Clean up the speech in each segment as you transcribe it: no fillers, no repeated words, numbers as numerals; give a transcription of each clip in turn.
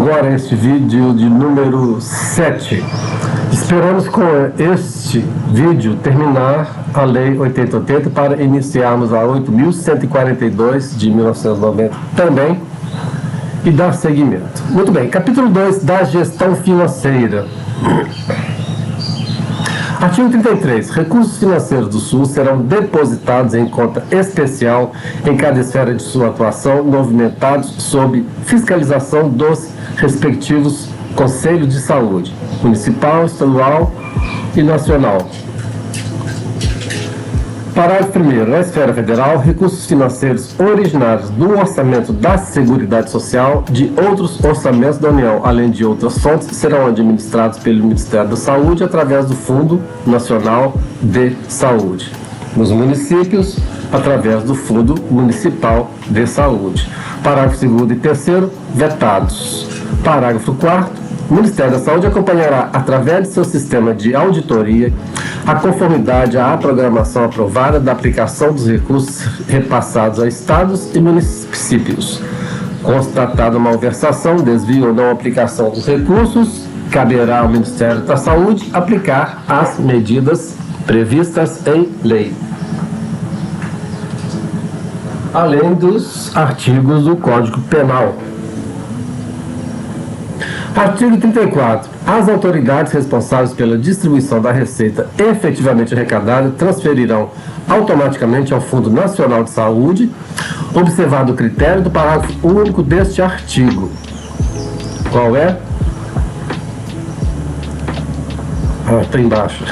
agora este vídeo de número 7. Esperamos com este vídeo terminar a Lei 8080 para iniciarmos a 8.142 de 1990 também e dar seguimento. Muito bem, capítulo 2 da gestão financeira. Artigo 33. Recursos financeiros do SUS serão depositados em conta especial em cada esfera de sua atuação, movimentados sob fiscalização dos respectivos Conselhos de Saúde, municipal, estadual e nacional. Parágrafo 1º. Na esfera federal, recursos financeiros originários do orçamento da Seguridade Social, de outros orçamentos da União, além de outras fontes, serão administrados pelo Ministério da Saúde através do Fundo Nacional de Saúde. Nos municípios, através do Fundo Municipal de Saúde. Parágrafo 2º e 3º, vetados. Parágrafo 4º. O Ministério da Saúde acompanhará, através de seu sistema de auditoria, a conformidade à programação aprovada da aplicação dos recursos repassados a estados e municípios. Constatada malversação, desvio ou não aplicação dos recursos, caberá ao Ministério da Saúde aplicar as medidas previstas em lei, além dos artigos do Código Penal. Artigo 34. As autoridades responsáveis pela distribuição da receita efetivamente arrecadada transferirão automaticamente ao Fundo Nacional de Saúde, observado o critério do parágrafo único deste artigo. Qual é? Está embaixo.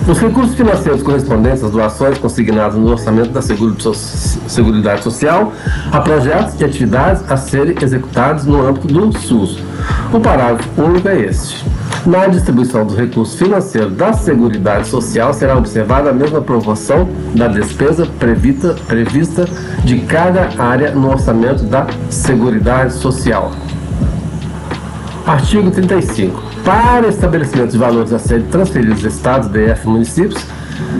Os recursos financeiros correspondentes às doações consignadas no orçamento da Seguridade Social a projetos e atividades a serem executados no âmbito do SUS. O parágrafo único é este. Na distribuição dos recursos financeiros da Seguridade Social será observada a mesma proporção da despesa prevista de cada área no orçamento da Seguridade Social. Artigo 35. Para estabelecimento de valores a serem transferidos a estados, DF e municípios,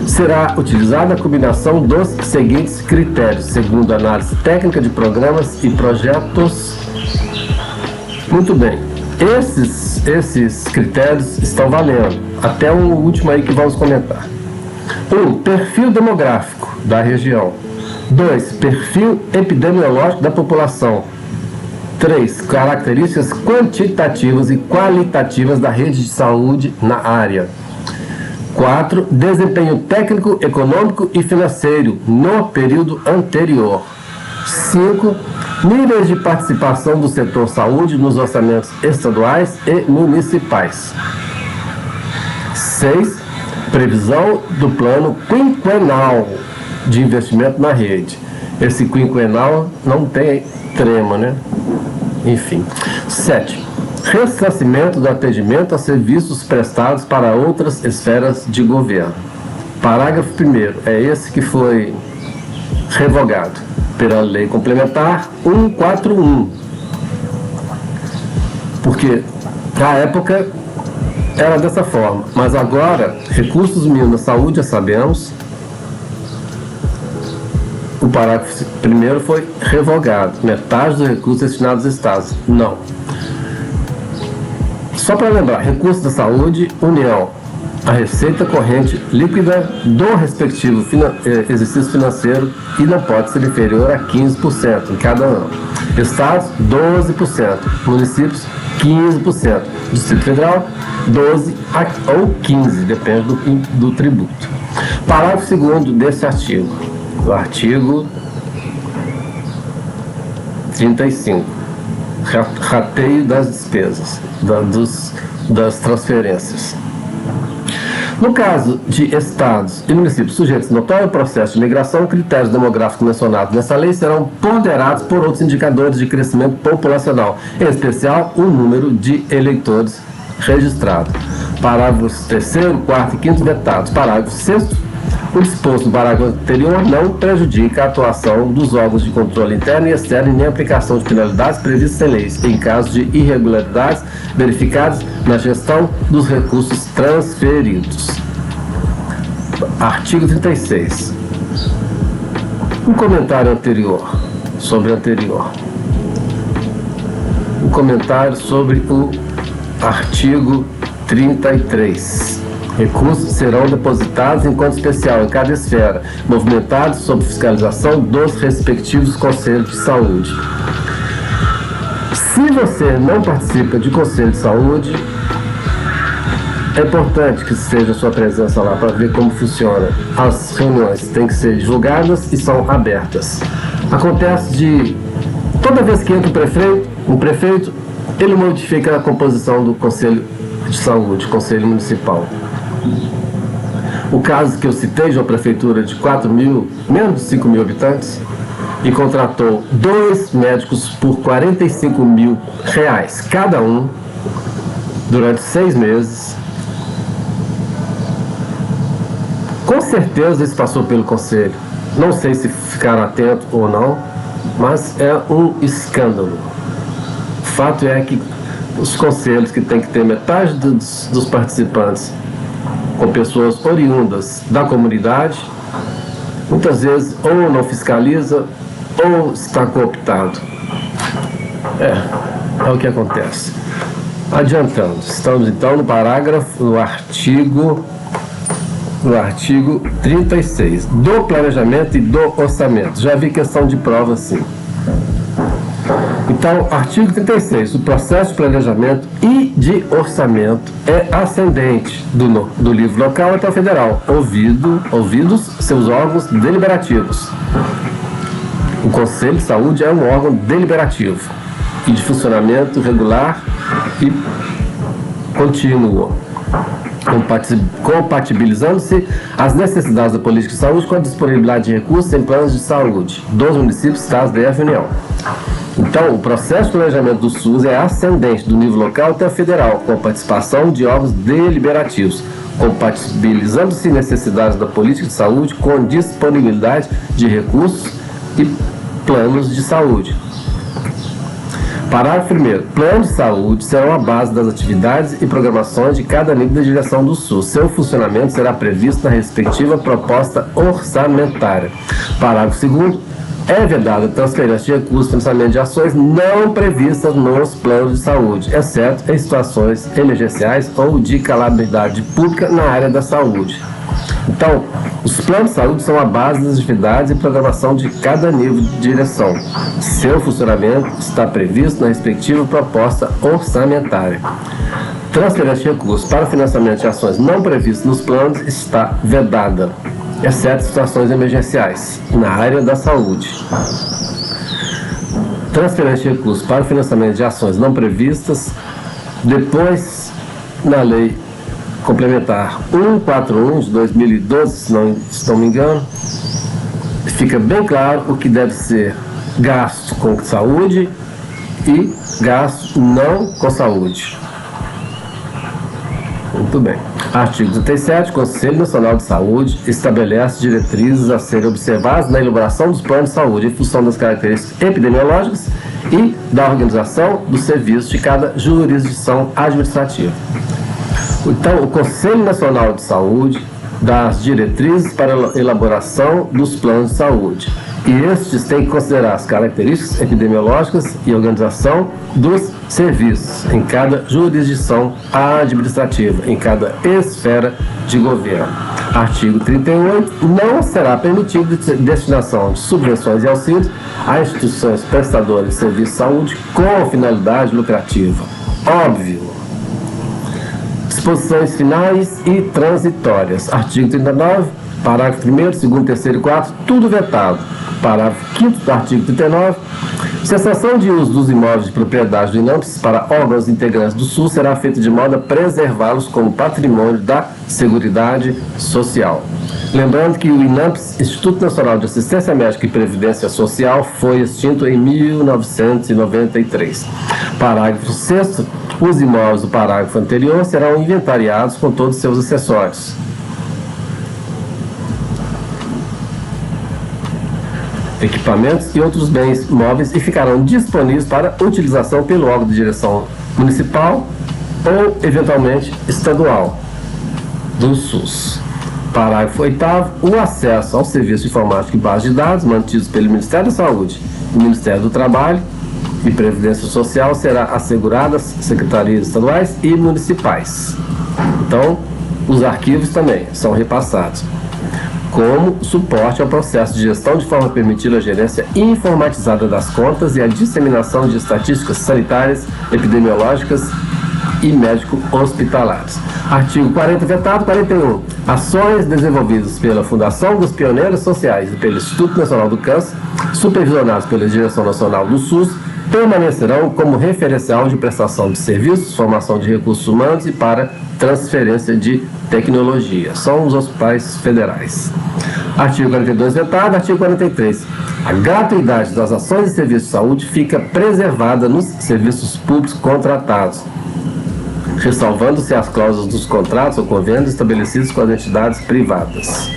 será utilizada a combinação dos seguintes critérios, segundo a análise técnica de programas e projetos. Muito bem. Esses critérios estão valendo, até o último aí que vamos comentar. 1. Perfil demográfico da região. 2. Perfil epidemiológico da população. 3. Características quantitativas e qualitativas da rede de saúde na área. 4. Desempenho técnico, econômico e financeiro no período anterior. 5. Níveis de participação do setor saúde nos orçamentos estaduais e municipais. 6. Previsão do plano quinquenal de investimento na rede. Esse quinquenal não tem trema, né? Enfim. 7. Ressarcimento do atendimento a serviços prestados para outras esferas de governo. Parágrafo 1º. É esse que foi revogado pela Lei Complementar 141. Porque na época era dessa forma, mas agora recursos mínimos na saúde, já sabemos. O parágrafo 1º foi revogado. Metade dos recursos destinados aos estados. Não. Só para lembrar, recursos da saúde, União. A receita corrente líquida do respectivo exercício financeiro e não pode ser inferior a 15% em cada ano. Estados, 12%. Municípios, 15%. Distrito Federal, 12% ou 15%, depende do tributo. Parágrafo 2º desse artigo. O artigo 35. Rateio das despesas, das transferências. No caso de estados e municípios sujeitos a notório processo de migração, critérios demográficos mencionados nessa lei serão ponderados por outros indicadores de crescimento populacional, em especial o número de eleitores registrados. Parágrafos 3º, 4º e 5º vetados. Parágrafo 6º. O disposto no parágrafo anterior não prejudica a atuação dos órgãos de controle interno e externo e nem a aplicação de penalidades previstas em leis, em caso de irregularidades verificadas na gestão dos recursos transferidos. Artigo 36. Um comentário anterior, sobre o anterior. um comentário sobre o artigo 33. Recursos serão depositados em conta especial em cada esfera, movimentados sob fiscalização dos respectivos conselhos de saúde. Se você não participa de conselho de saúde, é importante que seja a sua presença lá para ver como funciona. As reuniões têm que ser divulgadas e são abertas. Acontece de toda vez que entra o prefeito, ele modifica a composição do conselho de saúde, conselho municipal. O caso que eu citei de uma prefeitura de 4 mil, menos de 5 mil habitantes, e contratou 2 médicos por R$45 mil cada um durante 6 meses. Com certeza isso passou pelo conselho. Não sei se ficaram atentos ou não, mas é um escândalo. O fato é que os conselhos, que tem que ter metade dos participantes com pessoas oriundas da comunidade, muitas vezes ou não fiscaliza ou está cooptado. É o que acontece. Adiantando, estamos então no artigo 36, do planejamento e do orçamento. Já vi questão de prova assim. Então, artigo 36, o processo de planejamento e de orçamento é ascendente do livro local até o federal, ouvidos seus órgãos deliberativos. O Conselho de Saúde é um órgão deliberativo e de funcionamento regular e contínuo, compatibilizando-se as necessidades da política de saúde com a disponibilidade de recursos em planos de saúde dos municípios, estados, DF e União. Então, o processo de planejamento do SUS é ascendente do nível local até o federal, com a participação de órgãos deliberativos, compatibilizando-se necessidades da política de saúde com disponibilidade de recursos e planos de saúde. Parágrafo 1º. Planos de saúde serão a base das atividades e programações de cada nível da direção do SUS. Seu funcionamento será previsto na respectiva proposta orçamentária. Parágrafo 2º. É vedada a transferência de recursos e financiamento de ações não previstas nos planos de saúde, exceto em situações emergenciais ou de calamidade pública na área da saúde. Então, os planos de saúde são a base das atividades e programação de cada nível de direção. Seu funcionamento está previsto na respectiva proposta orçamentária. Transferência de recursos para financiamento de ações não previstas nos planos está vedada, exceto situações emergenciais na área da saúde. Transferência de recursos para financiamento de ações não previstas, depois na lei complementar 141 de 2012, se não me engano, fica bem claro o que deve ser gasto com saúde e gasto não com saúde. Muito bem. Artigo 37, Conselho Nacional de Saúde estabelece diretrizes a serem observadas na elaboração dos planos de saúde em função das características epidemiológicas e da organização dos serviços de cada jurisdição administrativa. Então, o Conselho Nacional de Saúde dá as diretrizes para a elaboração dos planos de saúde. E estes têm que considerar as características epidemiológicas e organização dos serviços em cada jurisdição administrativa, em cada esfera de governo. Artigo 38. Não será permitido destinação de subvenções e auxílios a instituições prestadoras de serviço de saúde com finalidade lucrativa. Óbvio. Disposições finais e transitórias. Artigo 39, parágrafo 1º, 2º, 3º e 4º, tudo vetado. Parágrafo 5º do artigo 39. Cessação de uso dos imóveis de propriedade do INAMPS para órgãos integrantes do SUS será feita de modo a preservá-los como patrimônio da Seguridade Social. Lembrando que o INAMPS, Instituto Nacional de Assistência Médica e Previdência Social, foi extinto em 1993. Parágrafo 6º. Os imóveis do parágrafo anterior serão inventariados com todos os seus acessórios. Equipamentos e outros bens móveis e ficarão disponíveis para utilização pelo órgão de direção municipal ou, eventualmente, estadual do SUS. Parágrafo 8º. O acesso ao serviço de informática e base de dados mantidos pelo Ministério da Saúde e Ministério do Trabalho e Previdência Social será assegurada às secretarias estaduais e municipais. Então, os arquivos também são repassados como suporte ao processo de gestão, de forma a permitir a gerência informatizada das contas e a disseminação de estatísticas sanitárias, epidemiológicas e médico-hospitalares. Artigo 40, vetado. 41. Ações desenvolvidas pela Fundação dos Pioneiros Sociais e pelo Instituto Nacional do Câncer, supervisionadas pela Direção Nacional do SUS, permanecerão como referencial de prestação de serviços, formação de recursos humanos e para transferência de tecnologia. São os hospitais federais. Artigo 42, vetado. Artigo 43. A gratuidade das ações e serviços de saúde fica preservada nos serviços públicos contratados, ressalvando-se as cláusulas dos contratos ou convênios estabelecidos com as entidades privadas.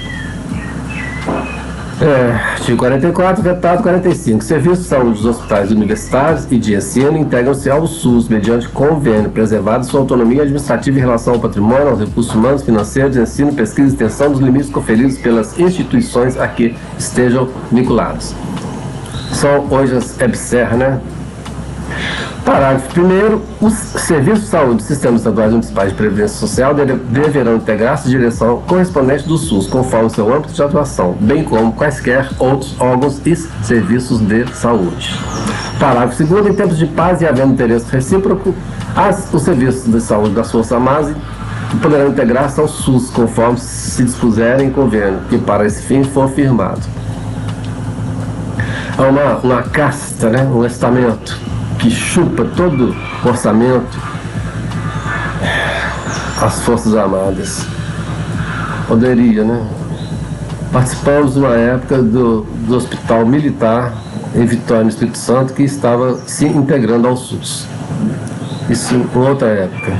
Artigo 44, vetado. 45. Serviços de saúde dos hospitais universitários e de ensino integram-se ao SUS mediante convênio, preservada sua autonomia administrativa em relação ao patrimônio, aos recursos humanos, financeiros, ensino, pesquisa e extensão dos limites conferidos pelas instituições a que estejam vinculados. São hoje as EBSER, né? Parágrafo 1º. Os serviços de saúde, sistemas estaduais e municipais de previdência social deverão integrar-se à direção correspondente do SUS, conforme seu âmbito de atuação, bem como quaisquer outros órgãos e serviços de saúde. Parágrafo 2º. Em tempos de paz e havendo interesse recíproco, os serviços de saúde das Forças Armadas poderão integrar-se ao SUS, conforme se dispuserem em convênio, que para esse fim for firmado. Há uma casta, né? Um estamento que chupa todo o orçamento às Forças Armadas. Poderia, né? Participamos de uma época do Hospital Militar em Vitória, no Espírito Santo, que estava se integrando ao SUS. Isso em outra época.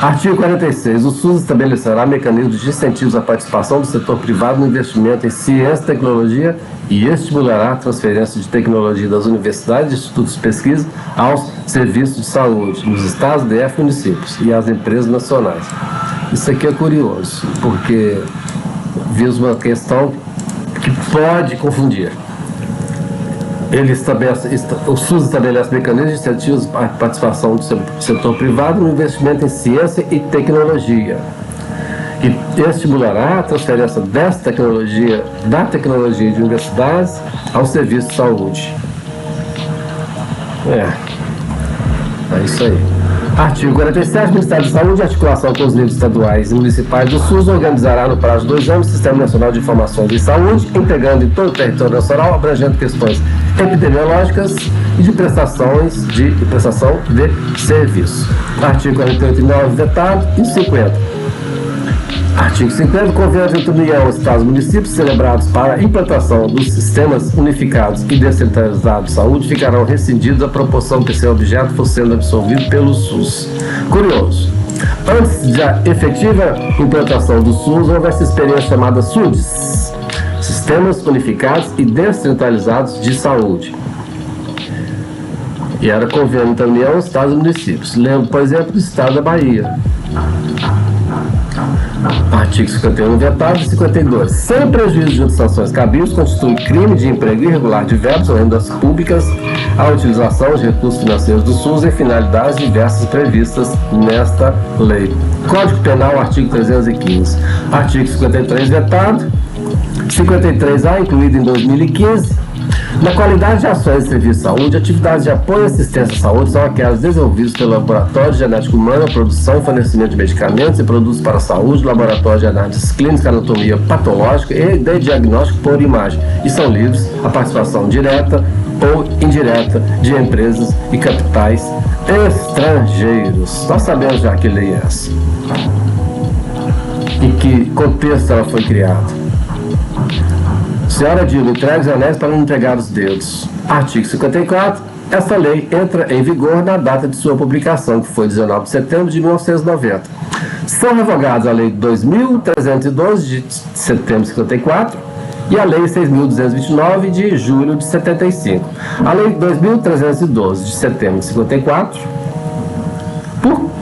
Artigo 46. O SUS estabelecerá mecanismos de incentivos à participação do setor privado no investimento em ciência e tecnologia e estimulará a transferência de tecnologia das universidades e institutos de pesquisa aos serviços de saúde nos estados, DF e municípios e às empresas nacionais. Isso aqui é curioso, porque vimos uma questão que pode confundir. O SUS estabelece mecanismos de incentivos à participação do setor privado no investimento em ciência e tecnologia e estimulará a transferência da tecnologia de universidades ao serviço de saúde. É isso aí. Artigo 47. O Ministério da Saúde, em articulação com os níveis estaduais e municipais do SUS, organizará no prazo de 2 anos o Sistema Nacional de Informações em Saúde, integrando em todo o território nacional, abrangendo questões epidemiológicas e de prestação de serviço. Artigo 48 e 9, vetado. E 50. Artigo 50. Convênios entre União, Estados e municípios celebrados para a implantação dos sistemas unificados e descentralizados de saúde ficarão rescindidos à proporção que seu objeto for sendo absorvido pelo SUS. Curioso. Antes da efetiva implantação do SUS, houve essa experiência chamada SUDES, Sistemas Unificados e Descentralizados de Saúde. E era convênio entre a União, Estados e municípios. Lembro, por exemplo, do estado da Bahia. Artigo 51, vetado. 52. Sem prejuízo de outras sanções cabíveis, constitui crime de emprego irregular de verbos ou rendas públicas a utilização de recursos financeiros do SUS em finalidades diversas previstas nesta lei. Código Penal, artigo 315. Artigo 53, vetado. 53A, incluído em 2015. Na qualidade de ações de serviço de saúde, atividades de apoio e assistência à saúde são aquelas desenvolvidas pelo Laboratório de Genética Humana, produção e fornecimento de medicamentos e produtos para a saúde, Laboratório de Análises Clínicas, Anatomia Patológica e de Diagnóstico por Imagem, e são livres à participação direta ou indireta de empresas e capitais estrangeiros. Nós sabemos já que lei é essa. Em que contexto ela foi criada. Senhora Dilma, entregue os anéis para não entregar os dedos. Artigo 54. Essa lei entra em vigor na data de sua publicação, que foi 19 de setembro de 1990. São revogadas a Lei 2.312 de setembro de 54 e a Lei 6.229 de julho de 75. A Lei 2.312 de setembro de 54,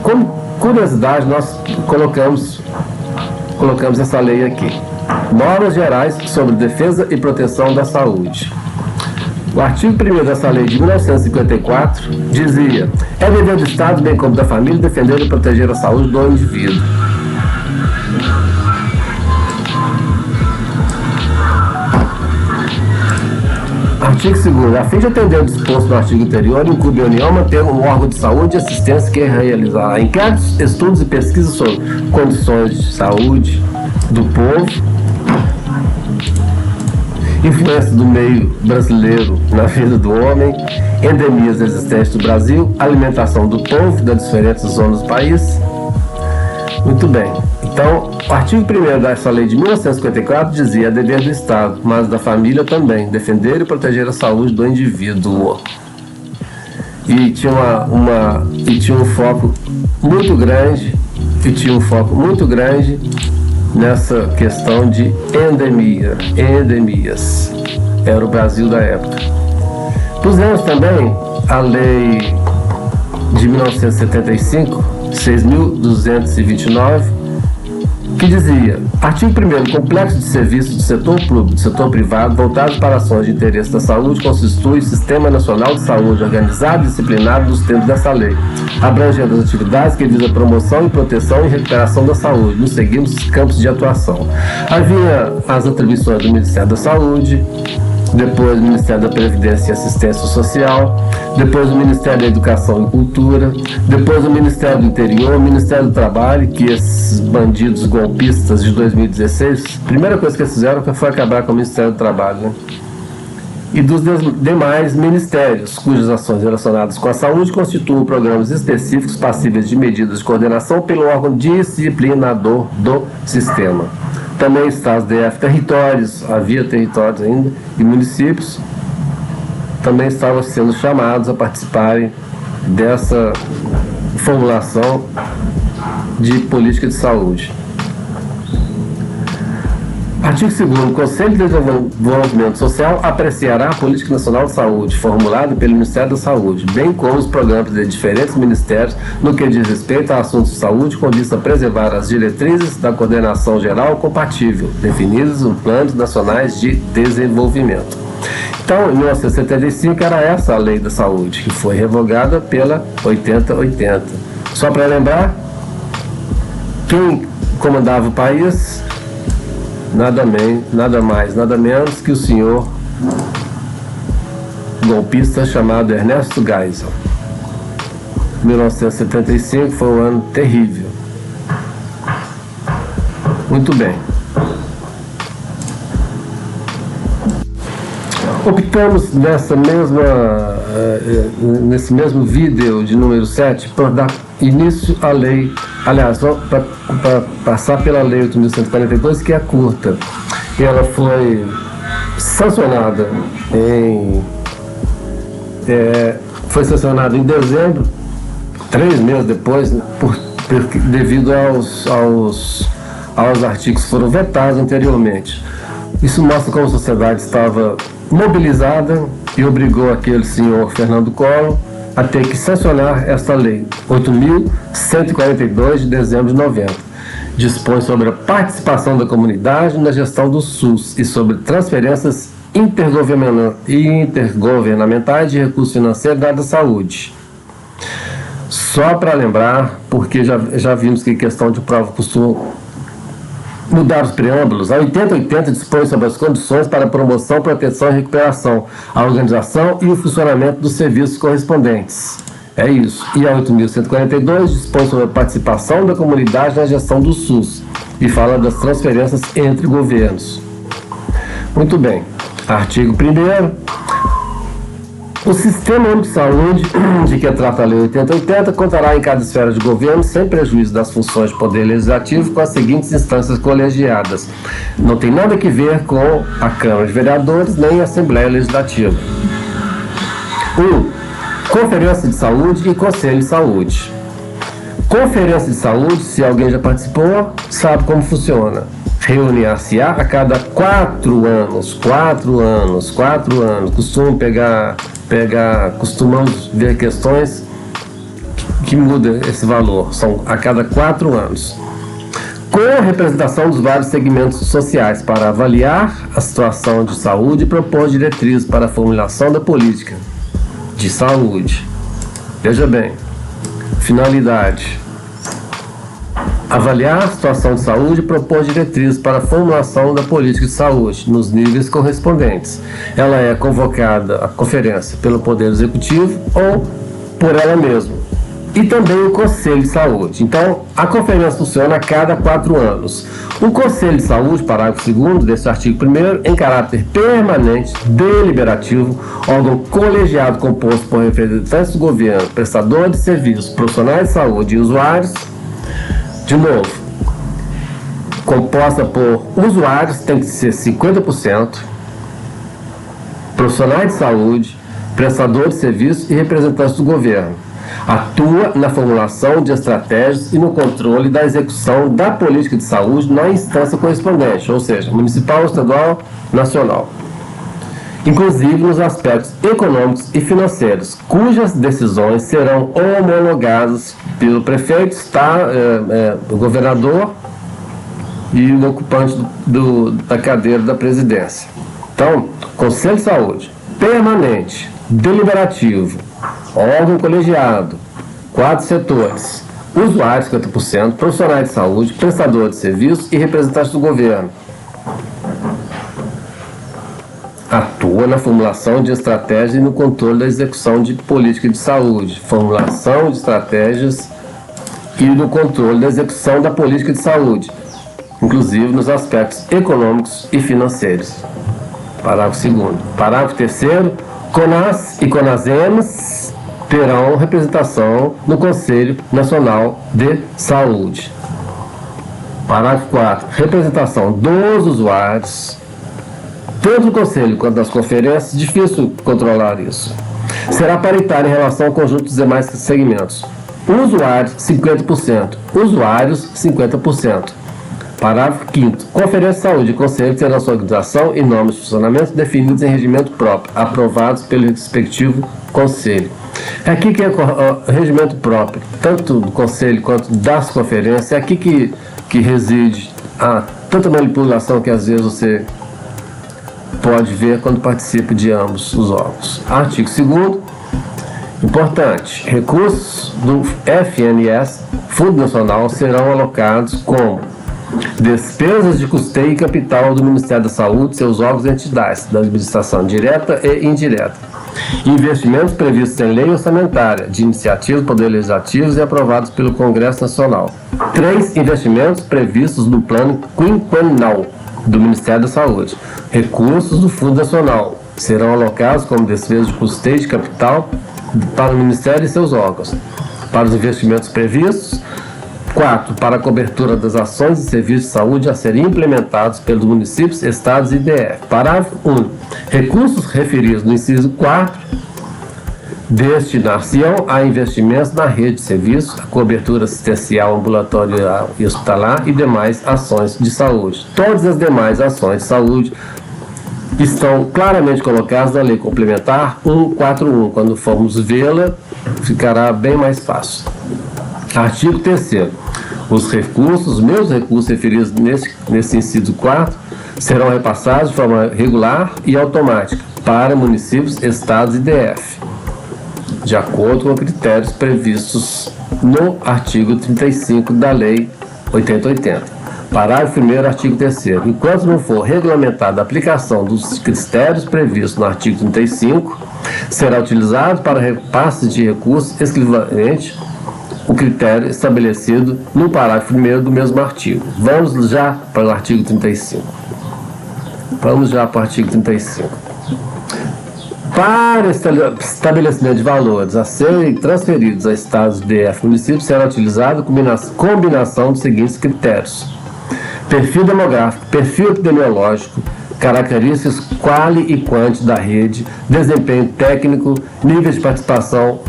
como curiosidade, nós colocamos essa lei aqui. Normas gerais sobre defesa e proteção da saúde. O artigo 1º dessa lei de 1954 dizia: é dever do Estado, bem como da família, defender e proteger a saúde do indivíduo. Artigo 2º. A fim de atender o disposto no artigo anterior, incumbe a União manter um órgão de saúde e assistência que realizar inquéritos, estudos e pesquisas sobre condições de saúde do povo, influência do meio brasileiro na vida do homem, endemias existentes no Brasil, alimentação do povo das diferentes zonas do país. Muito bem. Então, o artigo 1º dessa lei de 1954 dizia: é dever do Estado, mas da família também, defender e proteger a saúde do indivíduo. E tinha um foco muito grande, nessa questão de endemias. Era o Brasil da época. Pusemos também a lei de 1975, 6.229, que dizia: artigo 1º, complexo de serviços do setor público e do setor privado voltados para ações de interesse da saúde constitui o Sistema Nacional de Saúde organizado e disciplinado nos termos dessa lei, abrangendo as atividades que visam a promoção e proteção e recuperação da saúde, nos seguintes campos de atuação. Havia as atribuições do Ministério da Saúde, depois o Ministério da Previdência e Assistência Social, depois o Ministério da Educação e Cultura, depois o Ministério do Interior, o Ministério do Trabalho, que esses bandidos golpistas de 2016, a primeira coisa que eles fizeram foi acabar com o Ministério do Trabalho, né? E dos demais ministérios, cujas ações relacionadas com a saúde constituem programas específicos passíveis de medidas de coordenação pelo órgão disciplinador do sistema. Também está as DF territórios, havia territórios ainda, e municípios também estavam sendo chamados a participarem dessa formulação de política de saúde. Artigo 2º. O Conselho de Desenvolvimento Social apreciará a Política Nacional de Saúde, formulada pelo Ministério da Saúde, bem como os programas de diferentes ministérios no que diz respeito a assuntos de saúde, com vista a preservar as diretrizes da coordenação geral compatível, definidas nos Planos Nacionais de Desenvolvimento. Então, em 1975 era essa a Lei da Saúde, que foi revogada pela 8080. Só para lembrar, quem comandava o país, nada mais, nada menos que o senhor golpista chamado Ernesto Geisel. 1975 foi um ano terrível. Muito bem. Optamos nesse mesmo vídeo de número 7 por dar início à lei, aliás, para passar pela lei 8.142, que é curta. E ela foi sancionada em dezembro, 3 meses depois, né, devido aos artigos que foram vetados anteriormente. Isso mostra como a sociedade estava mobilizada e obrigou aquele senhor Fernando Collor a ter que sancionar esta lei, 8.142 de dezembro de 90. Dispõe sobre a participação da comunidade na gestão do SUS e sobre transferências intergovernamentais de recursos financeiros da área da saúde. Só para lembrar, porque já vimos que questão de prova costuma mudar os preâmbulos. A 8080 dispõe sobre as condições para a promoção, proteção e recuperação, a organização e o funcionamento dos serviços correspondentes. É isso. E a 8.142 dispõe sobre a participação da comunidade na gestão do SUS e fala das transferências entre governos. Muito bem. Artigo 1º. O Sistema Único de Saúde, de que trata a Lei 8080, contará em cada esfera de governo, sem prejuízo das funções de poder legislativo, com as seguintes instâncias colegiadas. Não tem nada que ver com a Câmara de Vereadores nem a Assembleia Legislativa. 1. Conferência de Saúde e Conselho de Saúde. Conferência de Saúde, se alguém já participou, sabe como funciona. Reunir-se-á a cada 4 anos. Costumamos ver questões que mudam esse valor. São a cada 4 anos. com a representação dos vários segmentos sociais para avaliar a situação de saúde e propor diretrizes para a formulação da política de saúde. Veja bem, finalidade: avaliar a situação de saúde e propor diretrizes para a formulação da política de saúde nos níveis correspondentes. Ela é convocada à conferência pelo Poder Executivo ou por ela mesma. E também o Conselho de Saúde. Então, a conferência funciona a cada 4 anos. O Conselho de Saúde, parágrafo 2º deste artigo 1º, em caráter permanente, deliberativo, órgão colegiado composto por representantes do governo, prestadores de serviços, profissionais de saúde e usuários. De novo, composta por usuários, tem que ser 50%, profissionais de saúde, prestadores de serviços e representantes do governo. Atua na formulação de estratégias e no controle da execução da política de saúde na instância correspondente, ou seja, municipal, estadual, nacional. Inclusive nos aspectos econômicos e financeiros, cujas decisões serão homologadas pelo prefeito, o governador e o ocupante da cadeira da presidência. Então, Conselho de Saúde, permanente, deliberativo, órgão colegiado, 4 setores: usuários 50%, profissionais de saúde, prestadores de serviços e representantes do governo. Atua na formulação de estratégias e no controle da execução de política de saúde. Formulação de estratégias e no controle da execução da política de saúde, inclusive nos aspectos econômicos e financeiros. Parágrafo 2º. Parágrafo 3º. CONAS e CONASEMS terão representação no Conselho Nacional de Saúde. Parágrafo 4º. Representação dos usuários. Tanto no Conselho quanto nas conferências, difícil controlar isso. Será paritário em relação ao conjunto dos demais segmentos. Usuários, 50%. Usuários, 50%. Parágrafo 5º. Conferência de Saúde e Conselho terão sua organização e normas de funcionamento definidos em regimento próprio, aprovados pelo respectivo Conselho. É aqui que é o regimento próprio, tanto do Conselho quanto das conferências, é aqui que reside a tanta manipulação que às vezes você pode ver quando participa de ambos os órgãos. Artigo 2º. Importante: recursos do FNS, Fundo Nacional, serão alocados como despesas de custeio e capital do Ministério da Saúde, seus órgãos e entidades da administração direta e indireta. Investimentos previstos em lei orçamentária, de iniciativa do Poder Legislativo e aprovados pelo Congresso Nacional. 3 investimentos previstos no plano quinquenal do Ministério da Saúde. Recursos do Fundo Nacional serão alocados como despesas de custeio de capital para o Ministério e seus órgãos. Para os investimentos previstos. 4. Para a cobertura das ações e serviços de saúde a serem implementados pelos municípios, estados e DF. Parágrafo 1. Recursos referidos no inciso 4 destinar-se-ão a investimentos na rede de serviços, a cobertura assistencial ambulatorial e hospitalar e demais ações de saúde. Todas as demais ações de saúde estão claramente colocadas na Lei Complementar 141. Quando formos vê-la, ficará bem mais fácil. Artigo 3º. Os meus recursos referidos nesse inciso 4 serão repassados de forma regular e automática para municípios, estados e DF, de acordo com critérios previstos no artigo 35 da Lei 8080. Parágrafo 1º, artigo 3º. Enquanto não for regulamentada a aplicação dos critérios previstos no artigo 35, será utilizado para repasse de recursos exclusivamente o critério estabelecido no parágrafo 1º do mesmo artigo. Vamos já para o artigo 35. Para estabelecimento de valores a serem transferidos a estados, DF e municípios, será utilizada a combinação dos seguintes critérios: perfil demográfico, perfil epidemiológico, características quali e quanti da rede, desempenho técnico, nível de participação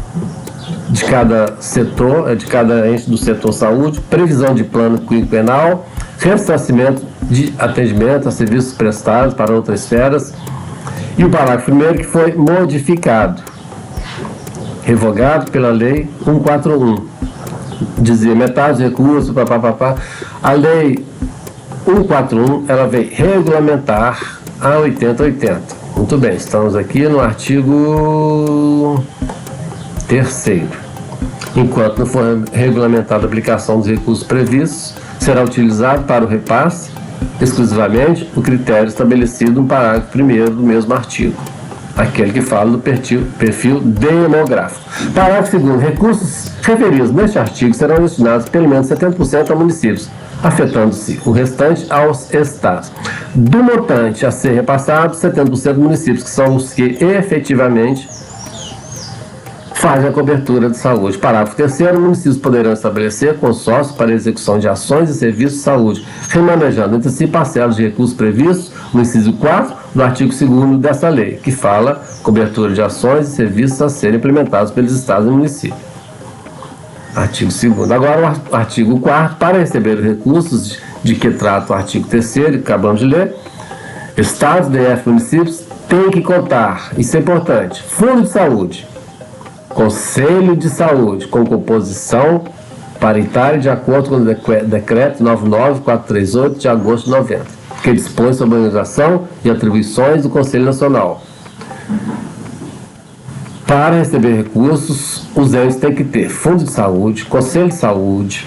de cada setor, de cada ente do setor saúde, previsão de plano quinquenal, ressarcimento de atendimento a serviços prestados para outras esferas, e o parágrafo 1º que foi modificado, revogado pela Lei 141, dizia metade dos recursos, papapá. A lei 141, ela veio regulamentar a 8080. Muito bem, estamos aqui no artigo 3º. Enquanto não for regulamentada a aplicação dos recursos previstos, será utilizado para o repasse exclusivamente o critério estabelecido no parágrafo 1º do mesmo artigo, aquele que fala do perfil demográfico. Parágrafo 2º. Recursos referidos neste artigo serão destinados pelo menos 70% a municípios, afetando-se o restante aos estados. Do montante a ser repassado, 70% dos municípios, que são os que efetivamente fazem a cobertura de saúde. Parágrafo 3º. Municípios poderão estabelecer consórcio para a execução de ações e serviços de saúde, remanejando entre si parcelas de recursos previstos no inciso 4 do artigo 2º desta lei, que fala cobertura de ações e serviços a serem implementados pelos estados e municípios. Artigo 2º. Agora o artigo 4º. Para receber recursos de que trata o artigo 3º, que acabamos de ler, estados, DF, municípios têm que contar, isso é importante, fundo de saúde, Conselho de Saúde, com composição paritária de acordo com o decreto 99438 de agosto de 90, que dispõe sobre a organização e atribuições do Conselho Nacional. Para receber recursos, os entes têm que ter Fundo de Saúde, Conselho de Saúde.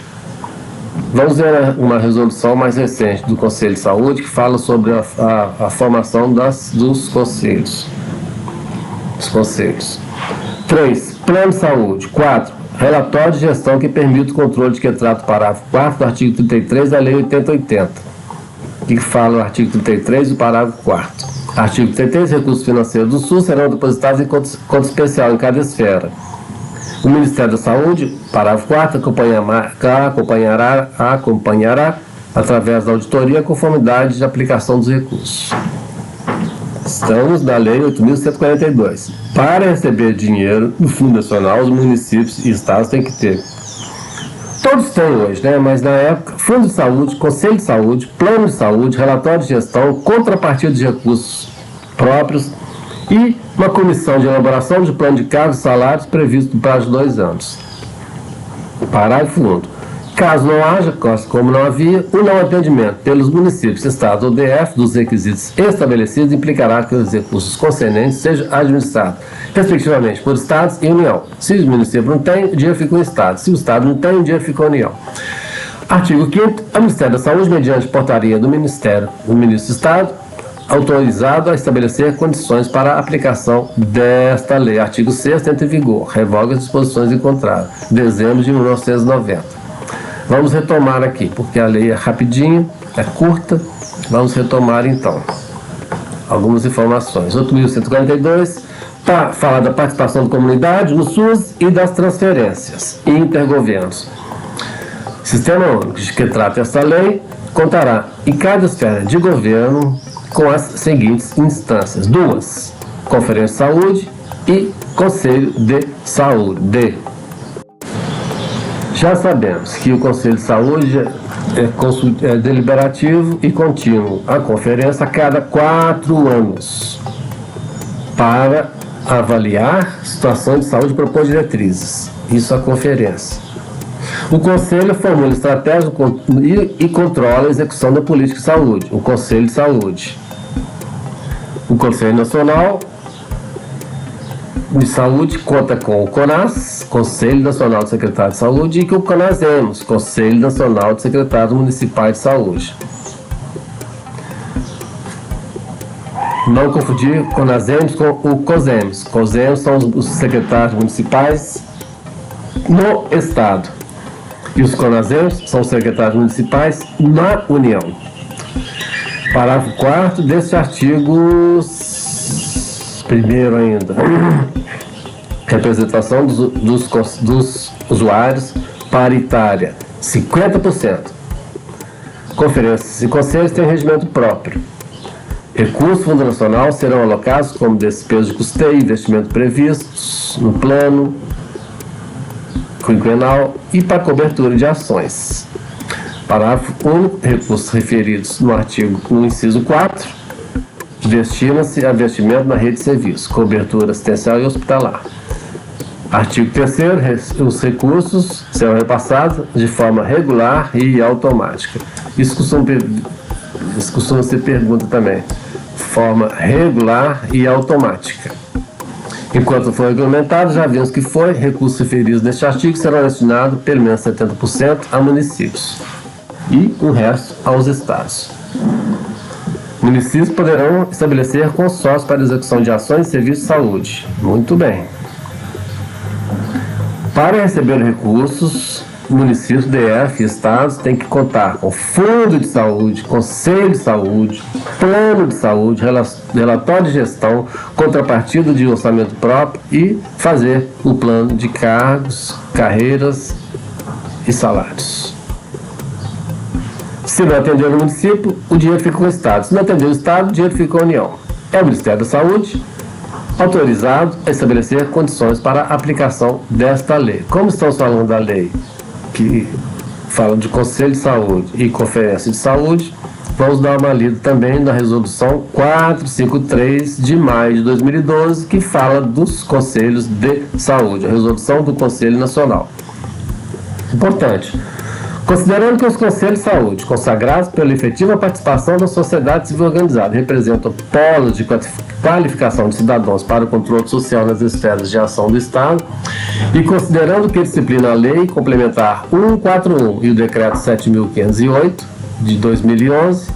Vamos ver uma resolução mais recente do Conselho de Saúde que fala sobre a formação dos conselhos. Os conselhos. 3. Plano de Saúde. 4. Relatório de gestão que permite o controle de que trata o parágrafo 4 do artigo 33 da Lei 8080. Que fala o artigo 33 do parágrafo 4. Artigo 33. Recursos financeiros do SUS serão depositados em conta especial em cada esfera. O Ministério da Saúde, parágrafo 4, acompanhará através da auditoria a conformidade de aplicação dos recursos. Estamos na Lei 8.142. Para receber dinheiro do Fundo Nacional, os municípios e estados têm que ter. Todos têm hoje, né? Mas na época, Fundo de Saúde, Conselho de Saúde, Plano de Saúde, Relatório de Gestão, Contrapartida de Recursos Próprios e uma comissão de elaboração de plano de cargos e salários previsto no prazo de 2 anos. Parágrafo 2º. Caso não haja, como não havia, o não atendimento pelos municípios, estados ou DF dos requisitos estabelecidos implicará que os recursos concernentes sejam administrados, respectivamente, por estados e União. Se o município não tem, o dinheiro fica com o estado. Se o estado não tem, o dinheiro fica com a União. Artigo 5º. O Ministério da Saúde, mediante portaria do Ministro do Estado, autorizado a estabelecer condições para a aplicação desta lei. Artigo 6º. Entra em vigor. Revoga as disposições encontradas. Dezembro de 1990. Vamos retomar aqui, porque a lei é rapidinho, é curta. Vamos retomar então algumas informações. 8.142, para falar da participação da comunidade no SUS e das transferências intergovernos. Sistema único que trata esta lei contará em cada esfera de governo com as seguintes instâncias: 2, Conferência de Saúde e Conselho de Saúde. Já sabemos que o Conselho de Saúde é deliberativo e contínuo. A conferência a cada 4 anos para avaliar a situação de saúde e propor diretrizes. Isso é a conferência. O Conselho formula estratégias e controla a execução da política de saúde. O Conselho de Saúde. O Conselho Nacional de Saúde conta com o CONAS, Conselho Nacional de Secretários de Saúde, e com o CONASEMOS, Conselho Nacional de Secretários Municipais de Saúde. Não confundir CONASEMOS com o COSEMOS. COSEMOS são os secretários municipais no Estado. E os CONASEMOS são os secretários municipais na União. Parágrafo 4º deste artigo 1º ainda. Representação dos usuários paritária, 50%. Conferências e conselhos têm regimento próprio. Recursos Fundo Nacional serão alocados como despesas de custeio e investimento previstos no plano quinquenal e para cobertura de ações. Parágrafo 1º. Recursos referidos no inciso 4 destina-se a investimento na rede de serviços, cobertura assistencial e hospitalar. Artigo 3º, os recursos serão repassados de forma regular e automática. Isso costuma ser pergunta também. Forma regular e automática. Enquanto for regulamentado, já vimos que recursos referidos neste artigo serão destinados pelo menos 70% a municípios e o resto aos estados. Municípios poderão estabelecer consórcios para execução de ações e serviços de saúde. Muito bem. Para receber recursos, municípios, DF e estados têm que contar com fundo de saúde, conselho de saúde, plano de saúde, relatório de gestão, contrapartida de orçamento próprio e fazer o plano de cargos, carreiras e salários. Se não atender o município, o dinheiro fica com o estado. Se não atender o estado, o dinheiro fica com a União. É o Ministério da Saúde autorizado a estabelecer condições para a aplicação desta lei. Como estamos falando da lei que fala de Conselho de Saúde e Conferência de Saúde, vamos dar uma lida também na Resolução 453 de maio de 2012, que fala dos Conselhos de Saúde, a Resolução do Conselho Nacional. Importante. Considerando que os Conselhos de Saúde, consagrados pela efetiva participação da sociedade civil organizada, representam polos de qualificação de cidadãos para o controle social nas esferas de ação do Estado, e considerando que disciplina a Lei Complementar 141 e o Decreto 7.508 de 2011,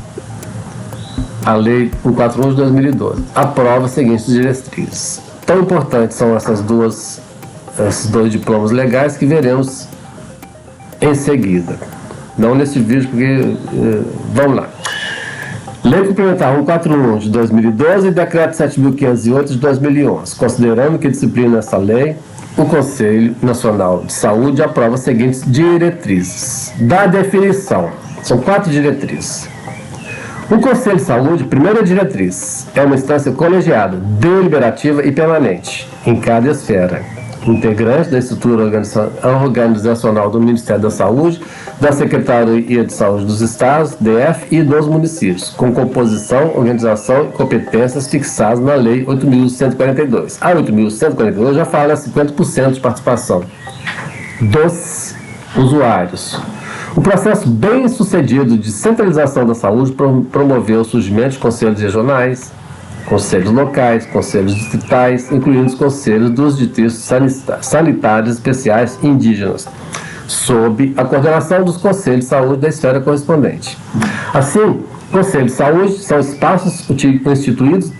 a Lei 141 de 2012, aprova as seguintes diretrizes. Tão importantes são esses dois diplomas legais que veremos em seguida. Não nesse vídeo, porque vamos lá. Lei Complementar 141 de 2012 e Decreto 7.508 de 2011. Considerando que disciplina essa lei, o Conselho Nacional de Saúde aprova as seguintes diretrizes. Da definição, são 4 diretrizes. O Conselho de Saúde, primeira diretriz, é uma instância colegiada, deliberativa e permanente, em cada esfera, integrante da estrutura organizacional do Ministério da Saúde, da Secretaria de Saúde dos Estados, DF e dos municípios, com composição, organização e competências fixadas na Lei 8.142. A 8.142 já fala 50% de participação dos usuários. O processo bem sucedido de centralização da saúde promoveu o surgimento de conselhos regionais, conselhos locais, conselhos distritais, incluindo os conselhos dos distritos sanitários especiais indígenas, sob a coordenação dos conselhos de saúde da esfera correspondente. Assim, conselhos de saúde são espaços instituídos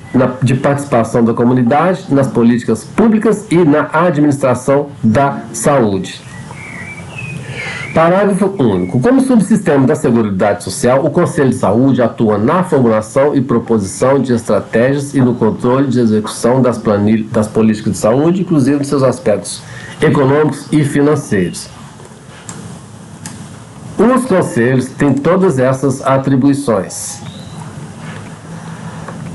de participação da comunidade nas políticas públicas e na administração da saúde. Parágrafo único. Como subsistema da Seguridade Social, o Conselho de Saúde atua na formulação e proposição de estratégias e no controle de execução das políticas de saúde, inclusive nos seus aspectos econômicos e financeiros. Os conselhos têm todas essas atribuições.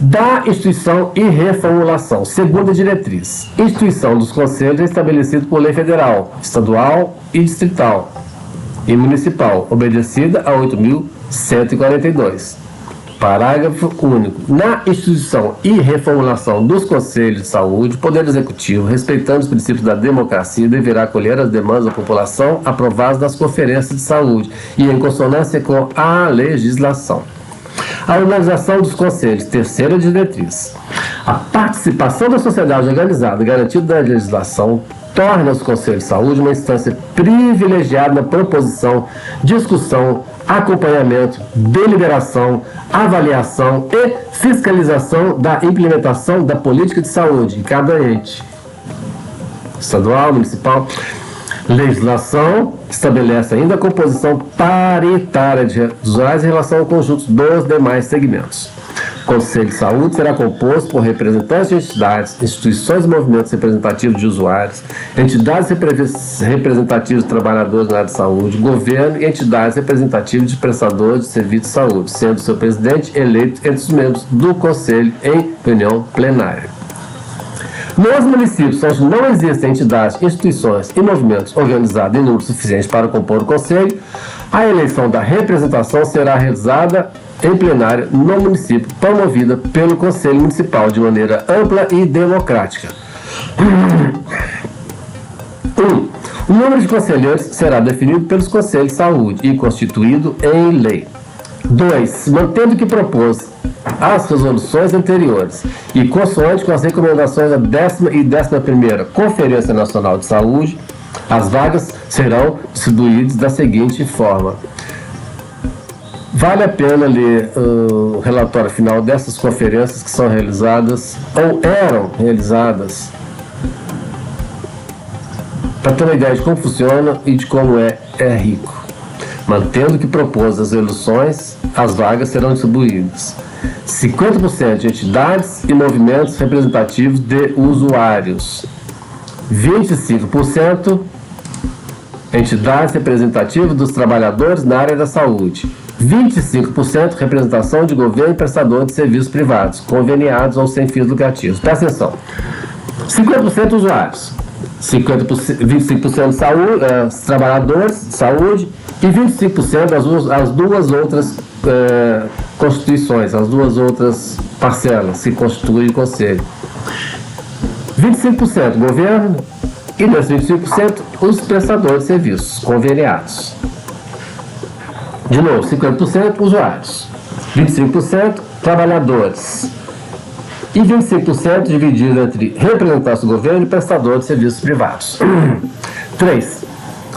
Da instituição e reformulação. Segunda diretriz. Instituição dos conselhos é estabelecida por lei federal, estadual e distrital e municipal, obedecida a 8.142. Parágrafo único. Na instituição e reformulação dos conselhos de saúde, o Poder Executivo, respeitando os princípios da democracia, deverá acolher as demandas da população aprovadas nas conferências de saúde e em consonância com a legislação. A organização dos conselhos, terceira diretriz. A participação da sociedade organizada, garantida na legislação, torna os conselhos de saúde uma instância privilegiada na proposição, discussão, acompanhamento, deliberação, avaliação e fiscalização da implementação da política de saúde em cada ente estadual, municipal. Legislação estabelece ainda a composição paritária dos usuários em relação ao conjunto dos demais segmentos. O Conselho de Saúde será composto por representantes de entidades, instituições e movimentos representativos de usuários, entidades representativas de trabalhadores na área de saúde, governo e entidades representativas de prestadores de serviços de saúde, sendo seu presidente eleito entre os membros do Conselho em reunião plenária. Nos municípios onde não existem entidades, instituições e movimentos organizados em número suficiente para compor o Conselho, a eleição da representação será realizada em plenária no município, promovida pelo Conselho Municipal de maneira ampla e democrática. O número de conselheiros será definido pelos Conselhos de Saúde e constituído em lei. 2. Mantendo o que propôs as resoluções anteriores e consoante com as recomendações da 10ª e 11ª Conferência Nacional de Saúde, as vagas serão distribuídas da seguinte forma. Vale a pena ler o relatório final dessas conferências que são realizadas ou eram realizadas para ter uma ideia de como funciona e de como é rico. Mantendo o que propôs as resoluções, as vagas serão distribuídas. 50% de entidades e movimentos representativos de usuários. 25% entidades representativas dos trabalhadores na área da saúde. 25% representação de governo e prestador de serviços privados, conveniados ou sem fins lucrativos. Presta atenção. 50% usuários. 25% de saúde, trabalhadores de saúde e 25% as duas outras constituições, as duas outras parcelas que constituem o Conselho. 25% governo e desses 25% os prestadores de serviços conveniados. De novo, 50% usuários, 25% trabalhadores e 25% dividido entre representantes do governo e prestadores de serviços privados. 3.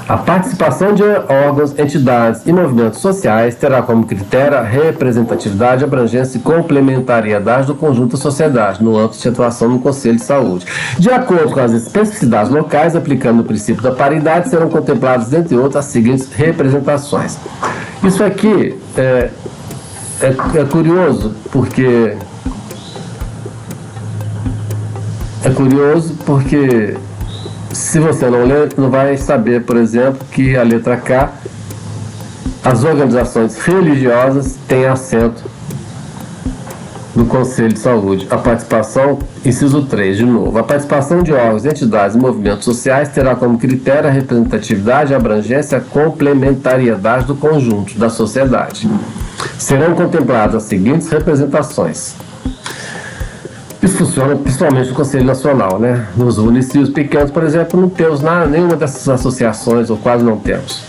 A participação de órgãos, entidades e movimentos sociais terá como critério a representatividade, abrangência e complementariedade do conjunto da sociedade no âmbito de atuação no Conselho de Saúde. De acordo com as especificidades locais, aplicando o princípio da paridade, serão contempladas, dentre outras, as seguintes representações. Isso aqui é curioso, porque se você não ler, não vai saber, por exemplo, que a letra K, as organizações religiosas têm assento no Conselho de Saúde. A participação, inciso 3, de novo, a participação de órgãos, entidades e movimentos sociais terá como critério a representatividade, a abrangência e a complementariedade do conjunto da sociedade. Serão contempladas as seguintes representações. Isso funciona principalmente no Conselho Nacional, né? Nos municípios pequenos, por exemplo, não temos nenhuma dessas associações, ou quase não temos.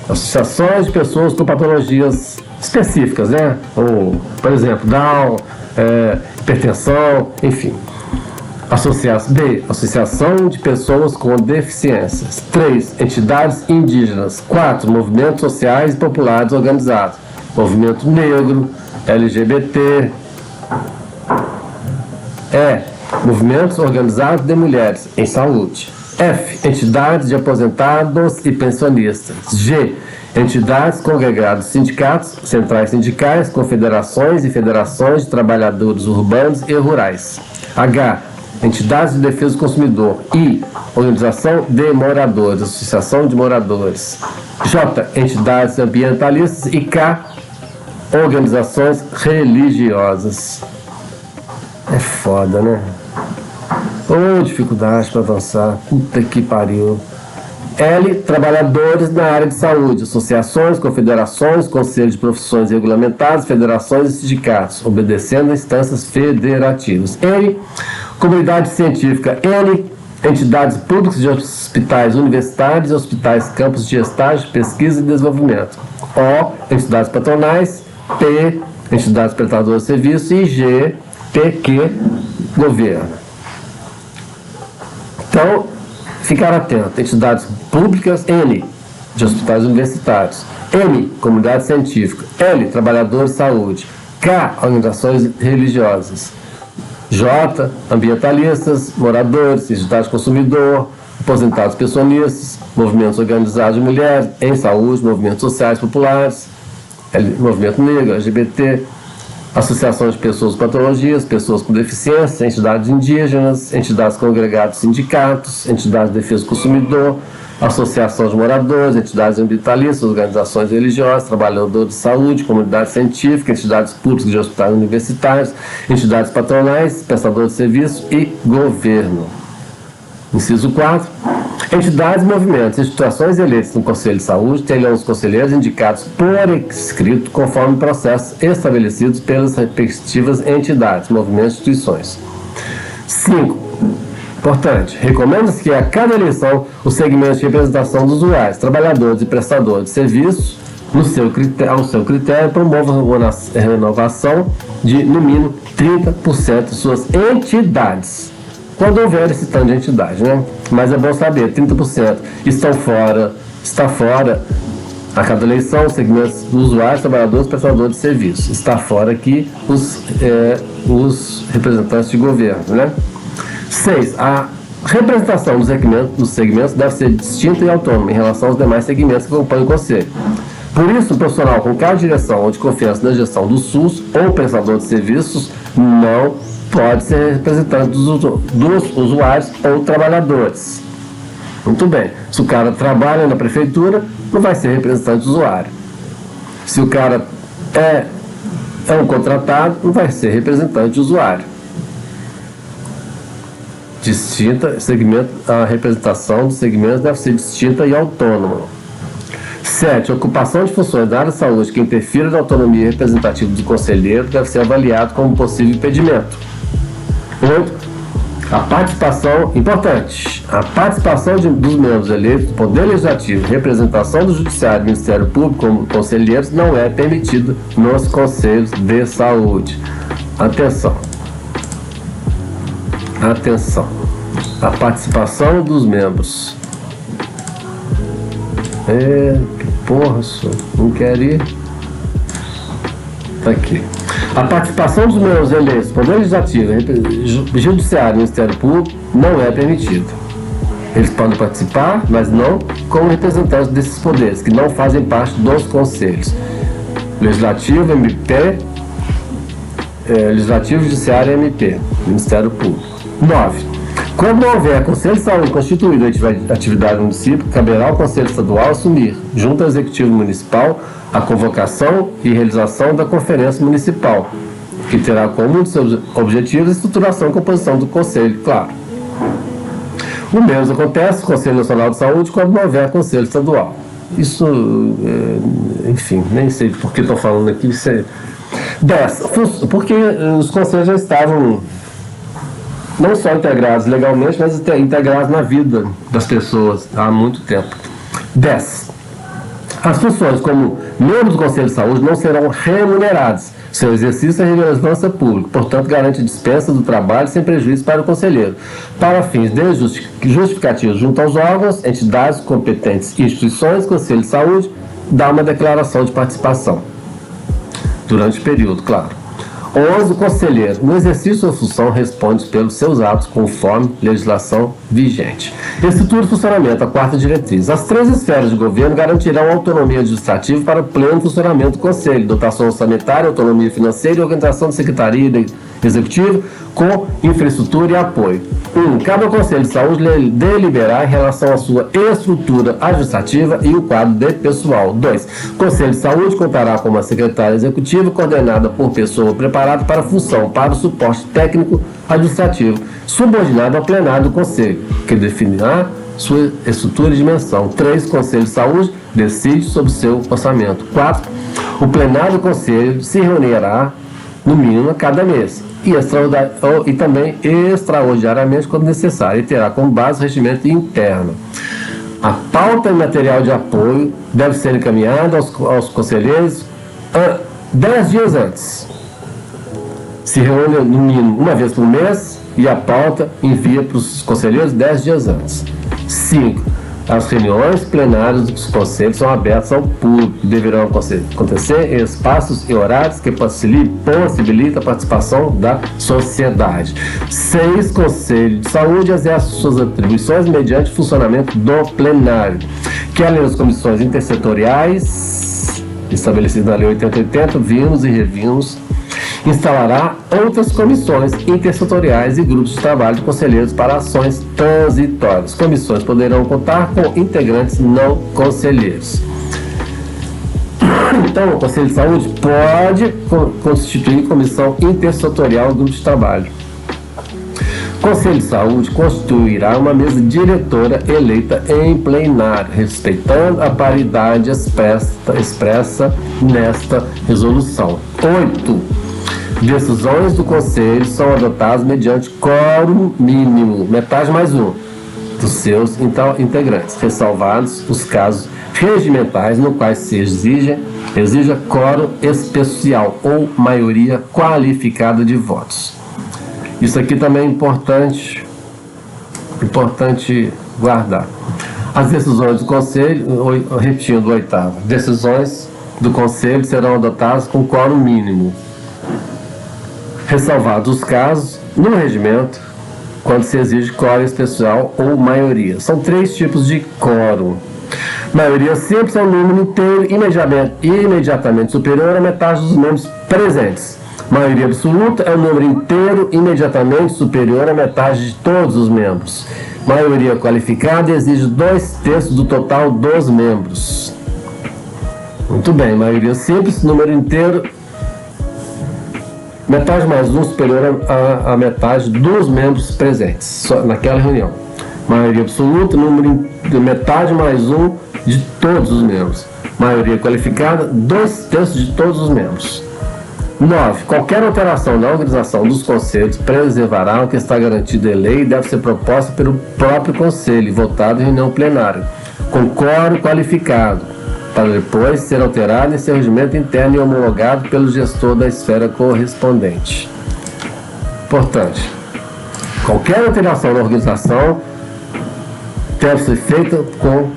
Associações de pessoas com patologias específicas, né? Ou, por exemplo, Down, hipertensão, enfim. Associação de pessoas com deficiências. 3. Entidades indígenas. 4. Movimentos sociais e populares organizados. Movimento negro, LGBT. Movimentos organizados de mulheres em saúde. F. Entidades de aposentados e pensionistas. G. Entidades congregadas, sindicatos, centrais sindicais, confederações e federações de trabalhadores urbanos e rurais. H. Entidades de defesa do consumidor. I. Organização de moradores, associação de moradores. J. Entidades ambientalistas. E K. Organizações religiosas. É foda, né? Ô, dificuldade para avançar. Puta que pariu. L. Trabalhadores na área de saúde. Associações, confederações, conselhos de profissões regulamentadas, federações e sindicatos, obedecendo a instâncias federativas. N. Comunidade científica. N. Entidades públicas de hospitais universitários e hospitais campos de estágio, pesquisa e desenvolvimento. O. Entidades patronais. P. Entidades prestadoras de serviço. E G. PQ, governo. Então, ficar atento. Entidades públicas, N, de hospitais universitários. M, comunidade científica. L, trabalhadores de saúde. K, organizações religiosas. J, ambientalistas, moradores, entidades de consumidor, aposentados pensionistas, movimentos organizados de mulheres, em saúde, movimentos sociais populares, movimento negro, LGBT, associações de pessoas com patologias, pessoas com deficiência, entidades indígenas, entidades congregadas, sindicatos, entidades de defesa do consumidor, associações de moradores, entidades ambientalistas, organizações religiosas, trabalhadores de saúde, comunidade científica, entidades públicas de hospitais universitários, entidades patronais, prestadores de serviço e governo. Inciso 4. Entidades, movimentos e instituições eleitas no Conselho de Saúde terão os conselheiros indicados por escrito conforme processos estabelecidos pelas respectivas entidades, movimentos e instituições. 5. Importante. Recomenda-se que a cada eleição os segmentos de representação dos usuários, trabalhadores e prestadores de serviços, ao seu critério, promovam a renovação de, no mínimo, 30% de suas entidades. Quando houver esse tanto de entidade, né? Mas é bom saber, 30% está fora a cada eleição, os segmentos dos usuários, trabalhadores, prestadores de serviços. Está fora aqui os representantes de governo, né? 6. A representação dos segmentos deve ser distinta e autônoma em relação aos demais segmentos que compõem o Conselho. Por isso, o profissional com cargo de direção ou de confiança na gestão do SUS ou prestador de serviços não pode ser representante dos usuários ou trabalhadores. Muito bem. Se o cara trabalha na prefeitura, não vai ser representante do usuário. Se o cara é um contratado, não vai ser representante do usuário. A representação dos segmentos deve ser distinta e autônoma. 7. A ocupação de funções da área de saúde que interfira na autonomia representativa do conselheiro deve ser avaliado como possível impedimento. 8. A participação, importante, a participação dos membros eleitos do Poder Legislativo, representação do Judiciário e Ministério Público como conselheiros não é permitida nos conselhos de saúde. Atenção. A participação dos membros. Que porra, senhor. Não quer ir? Tá aqui. A participação dos membros eleitos do Poder Legislativo, Judiciário e Ministério Público não é permitida. Eles podem participar, mas não como representantes desses poderes, que não fazem parte dos conselhos. Legislativo, MP, Legislativo, Judiciário e MP, Ministério Público. 9. Quando não houver Conselho de Saúde constituído em atividade do município, caberá ao Conselho Estadual assumir, junto ao Executivo Municipal, a convocação e realização da Conferência Municipal, que terá como um de seus objetivos a estruturação e composição do Conselho, claro. O mesmo acontece no Conselho Nacional de Saúde quando não houver Conselho Estadual. Isso, enfim, nem sei por que estou falando aqui. 10. Porque os conselhos já estavam não só integrados legalmente, mas integrados na vida das pessoas há muito tempo. 10. As funções como membros do Conselho de Saúde não serão remuneradas. Seu exercício é relevância pública, portanto, garante dispensa do trabalho sem prejuízo para o conselheiro, para fins de justificativos junto aos órgãos, entidades competentes e instituições. Conselho de Saúde dá uma declaração de participação durante o período, claro. 11. O conselheiro, no exercício da função, responde pelos seus atos conforme legislação vigente. Estrutura e funcionamento, a quarta diretriz. As 3 esferas de governo garantirão autonomia administrativa para o pleno funcionamento do Conselho, dotação orçamentária, autonomia financeira e organização de secretaria executiva com infraestrutura e apoio. 1. Cabe ao Conselho de Saúde deliberar em relação à sua estrutura administrativa e o quadro de pessoal. 2. O Conselho de Saúde contará com uma secretária executiva coordenada por pessoa preparada para a função, para o suporte técnico administrativo, subordinado ao plenário do Conselho, que definirá sua estrutura e dimensão. 3. O Conselho de Saúde decide sobre seu orçamento. 4. O plenário do Conselho se reunirá no mínimo a cada mês e também extraordinariamente quando necessário, e terá como base o regimento interno. A pauta e material de apoio deve ser encaminhada aos conselheiros 10 dias antes. Se reúne no mínimo uma vez por mês e a pauta envia para os conselheiros 10 dias antes. 5. As reuniões plenárias dos conselhos são abertas ao público e deverão acontecer em espaços e horários que possibilitam a participação da sociedade. 6. Conselho de Saúde exerce suas atribuições mediante o funcionamento do plenário, que além das comissões intersetoriais estabelecidas na Lei 8080, vimos e revimos, instalará outras comissões intersetoriais e grupos de trabalho de conselheiros para ações transitórias. Comissões poderão contar com integrantes não conselheiros. Então, o Conselho de Saúde pode constituir comissão intersetorial ou grupo de trabalho. O Conselho de Saúde constituirá uma mesa diretora eleita em plenário, respeitando a paridade expressa nesta resolução. 8. Decisões do Conselho são adotadas mediante quórum mínimo, metade mais um, dos seus integrantes, ressalvados os casos regimentais no quais se exija quórum especial ou maioria qualificada de votos. Isso aqui também é importante guardar. As decisões do Conselho, repetindo o oitavo, decisões do Conselho serão adotadas com quórum mínimo, ressalvados os casos no regimento quando se exige quórum especial ou maioria. São 3 tipos de quórum. Maioria simples é um número inteiro imediatamente superior à metade dos membros presentes. Maioria absoluta é um número inteiro imediatamente superior à metade de todos os membros. Maioria qualificada exige 2/3 do total dos membros. Muito bem, maioria simples, número inteiro, metade mais um superior à metade dos membros presentes, só naquela reunião. Maioria absoluta, número de metade mais um de todos os membros. Maioria qualificada, 2/3 de todos os membros. 9. Qualquer alteração na organização dos conselhos preservará o que está garantido em lei e deve ser proposta pelo próprio conselho e votada em reunião plenária, com quórum qualificado, para depois ser alterado em seu regimento interno e homologado pelo gestor da esfera correspondente. Importante. Qualquer alteração na organização deve ser feita com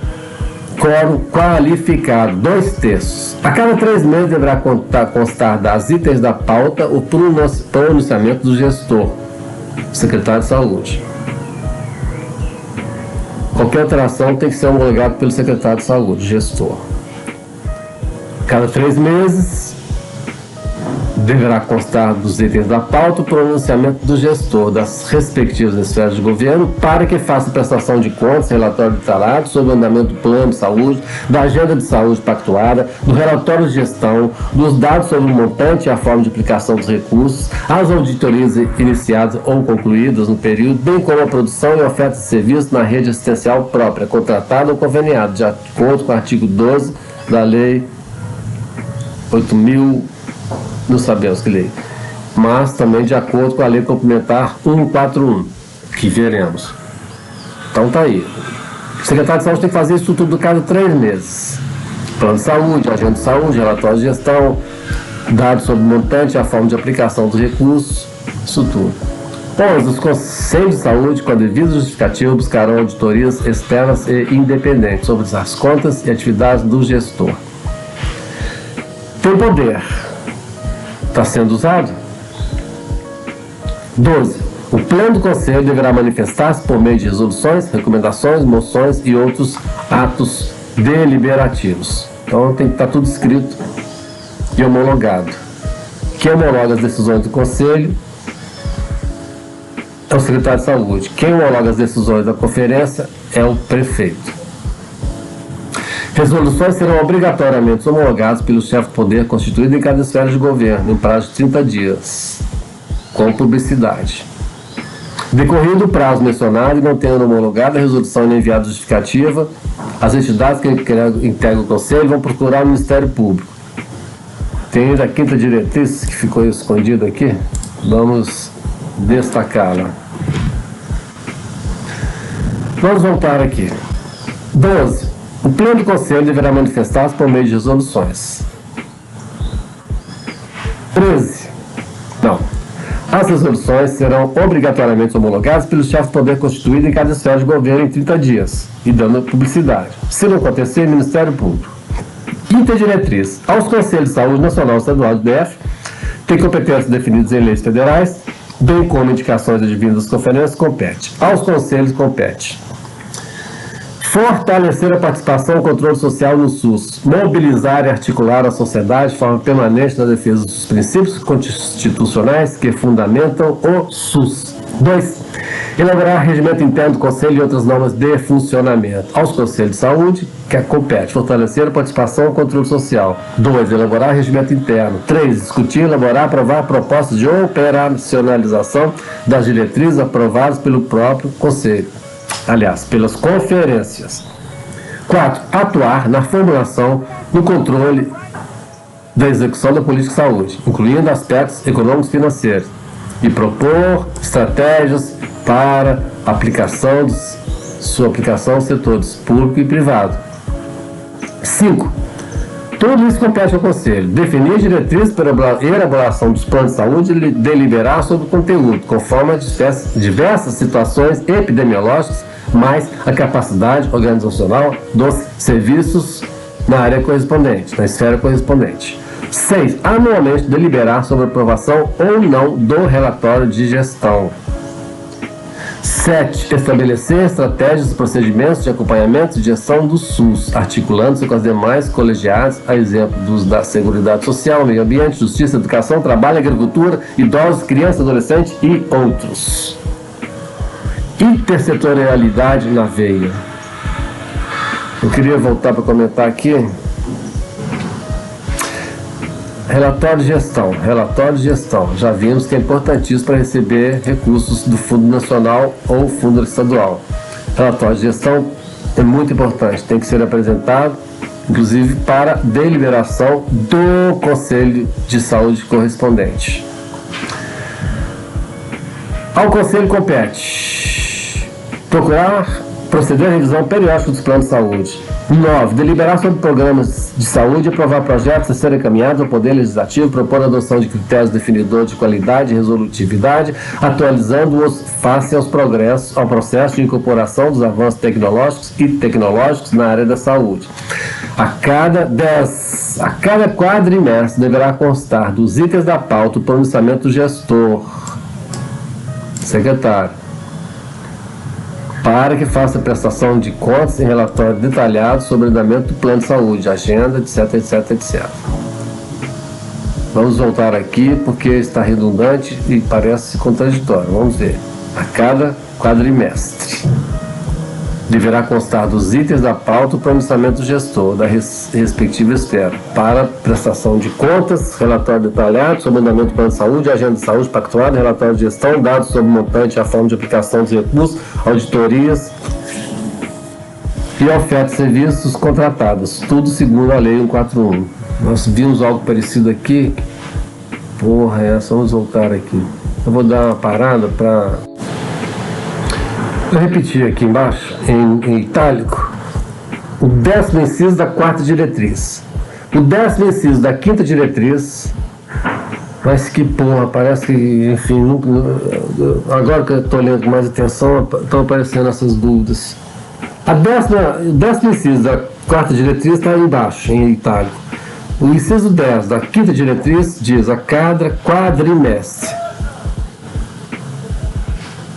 quórum qualificado, 2/3. A cada 3 meses deverá constar das itens da pauta o pronunciamento do gestor, secretário de saúde. Qualquer alteração tem que ser homologada pelo secretário de saúde, gestor. Cada 3 meses deverá constar dos itens da pauta o pronunciamento do gestor das respectivas esferas de governo para que faça prestação de contas, relatório detalhado sobre o andamento do plano de saúde, da agenda de saúde pactuada, do relatório de gestão, dos dados sobre o montante e a forma de aplicação dos recursos, as auditorias iniciadas ou concluídas no período, bem como a produção e oferta de serviços na rede assistencial própria, contratada ou conveniada, de acordo com o artigo 12 da Lei 8.000, não sabemos que lei, mas também de acordo com a Lei Complementar 141, que veremos. Então tá aí. O secretário de saúde tem que fazer isso tudo cada 3 meses. Plano de saúde, agenda de saúde, relatório de gestão, dados sobre o montante, a forma de aplicação dos recursos, isso tudo. 11. Os conselhos de saúde, com a devida justificativa, buscarão auditorias externas e independentes sobre as contas e atividades do gestor. Tem poder. Está sendo usado? 12. O pleno do Conselho deverá manifestar-se por meio de resoluções, recomendações, moções e outros atos deliberativos. Então tem que estar tudo escrito e homologado. Quem homologa as decisões do Conselho é o secretário de saúde. Quem homologa as decisões da conferência é o prefeito. Resoluções serão obrigatoriamente homologadas pelo chefe do poder constituído em cada esfera de governo, em prazo de 30 dias, com publicidade. Decorrido o prazo mencionado e não tendo homologado a resolução nem enviada justificativa, as entidades que integram o Conselho vão procurar o Ministério Público. Tem ainda a 5ª diretriz que ficou escondida aqui, vamos destacá-la. Vamos voltar aqui. 12. O pleno do Conselho deverá manifestar-se por meio de resoluções. 13. Não. As resoluções serão obrigatoriamente homologadas pelo chefe do poder constituído em cada esfera de governo em 30 dias e dando publicidade. Se não acontecer, Ministério Público. 5ª diretriz. Aos Conselhos de Saúde Nacional e Estadual do DF, tem competências definidas em leis federais, bem como indicações advindas das conferências, compete. Aos Conselhos compete fortalecer a participação e o controle social no SUS, mobilizar e articular a sociedade de forma permanente na defesa dos princípios constitucionais que fundamentam o SUS. 2. Elaborar regimento interno do Conselho e outras normas de funcionamento. Aos Conselhos de Saúde, que compete fortalecer a participação e o controle social. 2. Elaborar regimento interno. 3. Discutir, elaborar, aprovar propostas de operacionalização das diretrizes aprovadas pelo próprio Conselho. Aliás, pelas conferências. 4. Atuar na formulação, no controle da execução da política de saúde, incluindo aspectos econômicos e financeiros, e propor estratégias para sua aplicação nos setores público e privado. 5. Tudo isso compete ao Conselho. Definir diretrizes para a elaboração dos planos de saúde e deliberar sobre o conteúdo, conforme as diversas situações epidemiológicas, mais a capacidade organizacional dos serviços na área correspondente, na esfera correspondente. 6. Anualmente deliberar sobre a aprovação ou não do relatório de gestão. 7. Estabelecer estratégias e procedimentos de acompanhamento e gestão do SUS, articulando-se com as demais colegiadas, a exemplo dos da Seguridade Social, Meio Ambiente, Justiça, Educação, Trabalho, Agricultura, Idosos, Crianças, Adolescentes e outros. Intersetorialidade na veia. Eu queria voltar para comentar aqui. Relatório de gestão. Já vimos que é importantíssimo para receber recursos do Fundo Nacional ou Fundo Estadual. Relatório de gestão é muito importante, tem que ser apresentado, inclusive para deliberação do Conselho de Saúde correspondente. Ao Conselho compete proceder à revisão periódica dos planos de saúde. 9. Deliberar sobre programas de saúde e aprovar projetos a serem encaminhados ao Poder Legislativo, propor a adoção de critérios definidores de qualidade e resolutividade, atualizando-os face ao processo de incorporação dos avanços tecnológicos na área da saúde. A cada quadrimestre deverá constar dos itens da pauta o pronunciamento do gestor, secretário, para que faça prestação de contas em relatório detalhado sobre o andamento do plano de saúde, agenda, etc, etc, etc. Vamos voltar aqui porque está redundante e parece contraditório. Vamos ver. A cada quadrimestre deverá constar dos itens da pauta o pronunciamento do gestor da respectiva esfera para prestação de contas, relatório detalhado sobre o andamento do plano de saúde, agenda de saúde pactuada, relatório de gestão, dados sobre o montante e a forma de aplicação dos recursos, auditorias e ofertas de serviços contratados, tudo segundo a Lei 141. Nós vimos algo parecido aqui. Vamos voltar aqui. Eu vou dar uma parada para eu repetir aqui embaixo, em itálico, o 10º inciso da 4ª diretriz. O 10º inciso da 5ª diretriz, mas que parece que, enfim, agora que eu estou lendo com mais atenção, estão aparecendo essas dúvidas. O 10º inciso da 4ª diretriz está aí embaixo, em itálico. O inciso 10 da 5ª diretriz diz a cada quadrimestre.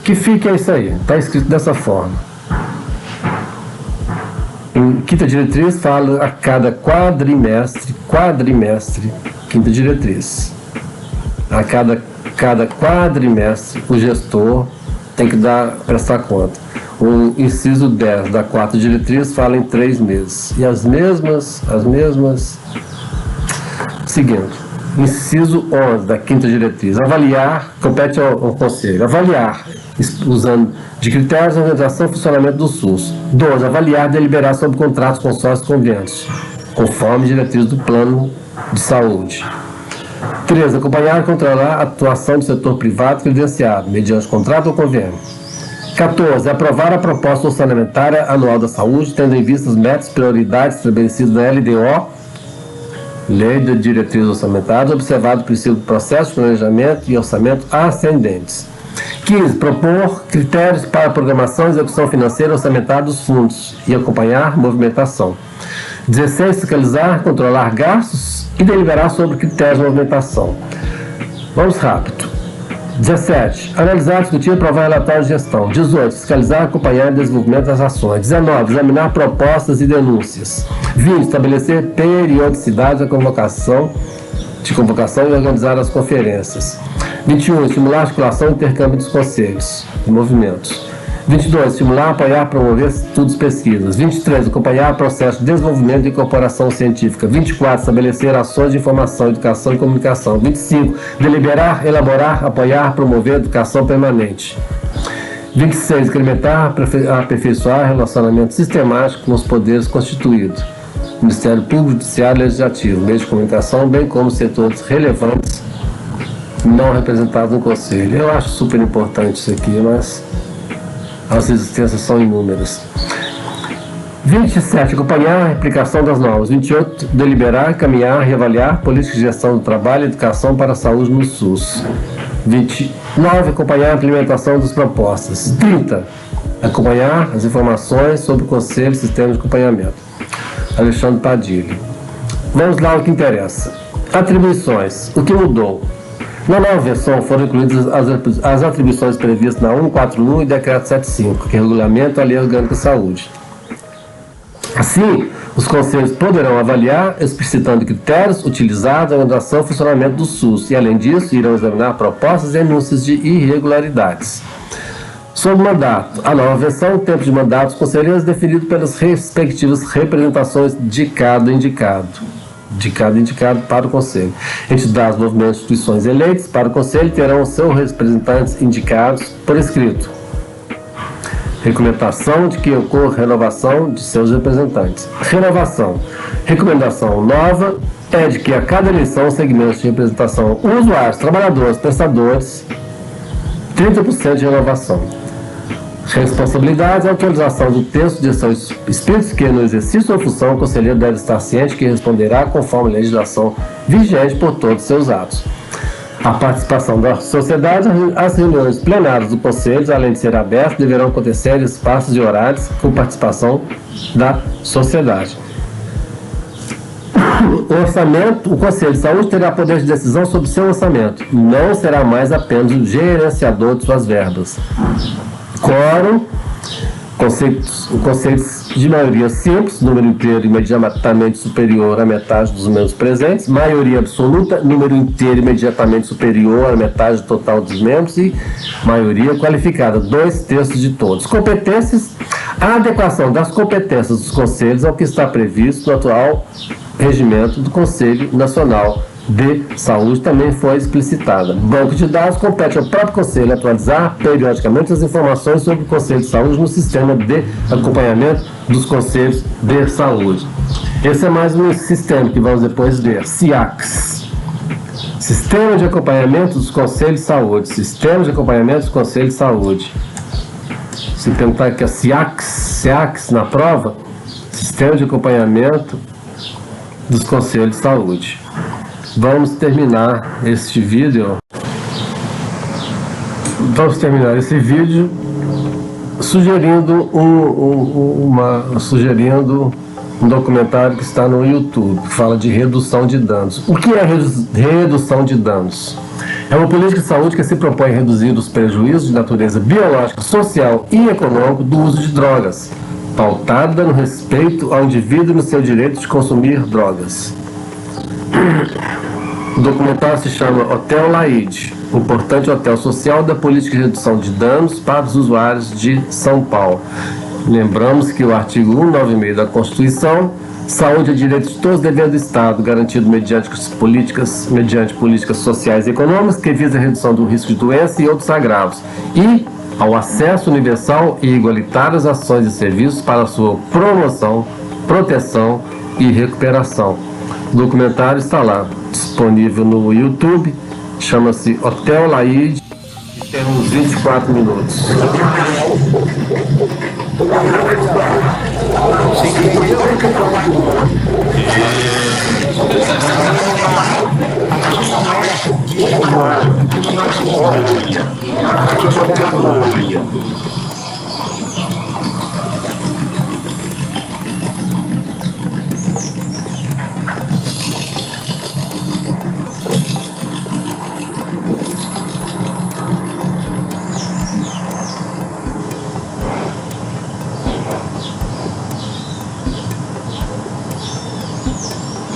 Que fica é isso aí, está escrito dessa forma. Em 5ª diretriz fala a cada quadrimestre, 5ª diretriz. A cada quadrimestre o gestor tem que prestar conta. O inciso 10 da 4ª diretriz fala em 3 meses. E as mesmas. Seguindo. Inciso 11 da 5ª diretriz. Avaliar, compete ao Conselho. Avaliar, usando de critérios de organização e funcionamento do SUS. 12. Avaliar e deliberar sobre contratos, consórcios e convênios, conforme diretrizes do plano de saúde. 13. Acompanhar e controlar a atuação do setor privado credenciado, mediante contrato ou convênio. 14. Aprovar a proposta orçamentária anual da saúde, tendo em vista os métodos e prioridades estabelecidos na LDO, Lei de Diretrizes Orçamentárias, observado o princípio do processo de planejamento e orçamento ascendentes. 15. Propor critérios para a programação e execução financeira orçamentária dos fundos e acompanhar movimentação. 16. Fiscalizar, controlar gastos e deliberar sobre critérios de movimentação. Vamos rápido. 17. Analisar, discutir e aprovar relatório de gestão. 18. Fiscalizar, acompanhar o desenvolvimento das ações. 19. Examinar propostas e denúncias. 20. Estabelecer periodicidade de convocação e organizar as conferências. 21. Estimular a articulação e intercâmbio dos conselhos e movimentos. 22. Estimular, apoiar, promover estudos e pesquisas. 23. Acompanhar o processo de desenvolvimento e incorporação científica. 24. Estabelecer ações de informação, educação e comunicação. 25. Deliberar, elaborar, apoiar, promover educação permanente. 26. Incrementar, aperfeiçoar relacionamento sistemático com os poderes constituídos. Ministério Público, Judiciário e Legislativo, meio de comunicação, bem como setores relevantes não representados no Conselho. Eu acho super importante isso aqui, mas as resistências são inúmeras. 27. Acompanhar a aplicação das normas. 28. Deliberar, encaminhar, reavaliar políticas de gestão do trabalho e educação para a saúde no SUS. 29. Acompanhar a implementação das propostas. 30. Acompanhar as informações sobre o Conselho e Sistema de Acompanhamento. Alexandre Padilha. Vamos lá ao que interessa. Atribuições. O que mudou? Na nova versão foram incluídas as atribuições previstas na 141 e Decreto 75, que regulamenta a Lei Orgânica de Saúde. Assim, os conselhos poderão avaliar, explicitando critérios utilizados na organização e funcionamento do SUS e, além disso, irão examinar propostas e denúncias de irregularidades. Sobre mandato, a nova versão, o tempo de mandato dos conselheiros é definido pelas respectivas representações de cada indicado para o Conselho. Entidades, movimentos e instituições eleitas para o Conselho terão seus representantes indicados por escrito. Recomendação de que ocorra renovação de seus representantes. Renovação. Recomendação nova é de que a cada eleição os segmentos de representação usuários, trabalhadores, prestadores, 30% de renovação. Responsabilidades, a autorização do texto de seus espíritos que, no exercício da função, o conselheiro deve estar ciente que responderá conforme a legislação vigente por todos os seus atos. A participação da sociedade, as reuniões plenárias do conselho, além de ser abertas, deverão acontecer em espaços e horários com participação da sociedade. O orçamento, o Conselho de Saúde terá poder de decisão sobre seu orçamento. Não será mais apenas o gerenciador de suas verbas. Quórum, conceitos de maioria simples, número inteiro imediatamente superior à metade dos membros presentes, maioria absoluta, número inteiro imediatamente superior à metade total dos membros e maioria qualificada, 2/3 de todos. Competências, a adequação das competências dos conselhos ao que está previsto no atual regimento do Conselho Nacional de Saúde também foi explicitada. Banco de dados compete ao próprio Conselho atualizar periodicamente as informações sobre o Conselho de Saúde no sistema de acompanhamento dos Conselhos de Saúde. Esse é mais um sistema que vamos depois ver. SIACS. Sistema de Acompanhamento dos Conselhos de Saúde. Sistema de Acompanhamento dos Conselhos de Saúde. Se perguntar aqui a SIACS na prova, Sistema de Acompanhamento dos Conselhos de Saúde. Vamos terminar esse vídeo sugerindo um documentário que está no YouTube, que fala de redução de danos. O que é redução de danos? É uma política de saúde que se propõe a reduzir os prejuízos de natureza biológica, social e econômico do uso de drogas, pautada no respeito ao indivíduo e no seu direito de consumir drogas. O documentário se chama Hotel Laide, importante hotel social da política de redução de danos para os usuários de São Paulo. Lembramos que o artigo 196 da Constituição, saúde é direito de todos, dever do Estado, garantido mediante políticas sociais e econômicas que visam a redução do risco de doença e outros agravos, e ao acesso universal e igualitário às ações e serviços para a sua promoção, proteção e recuperação. O documentário está lá, disponível no YouTube, chama-se Hotel Laide e tem uns 24 minutos.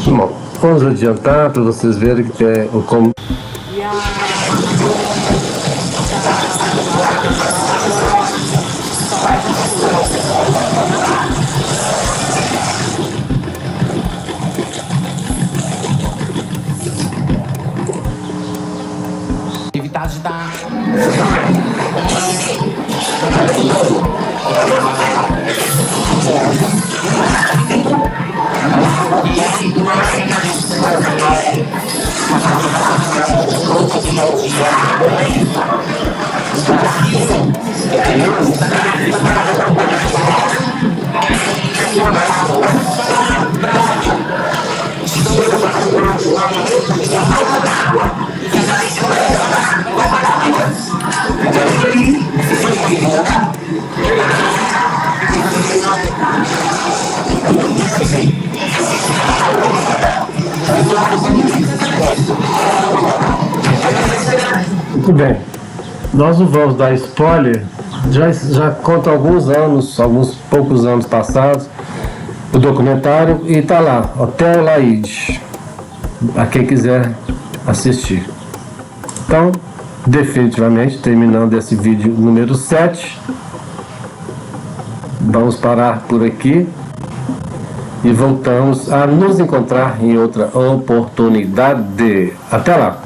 Bom, vamos adiantar para vocês verem que tem o como. Atividade da Muito bem. Nós não vamos dar spoiler, já conta alguns poucos anos passados, o documentário, e tá lá, Hotel Laíde, a quem quiser assistir. Então, definitivamente, terminando esse vídeo número 7, vamos parar por aqui e voltamos a nos encontrar em outra oportunidade. Até lá!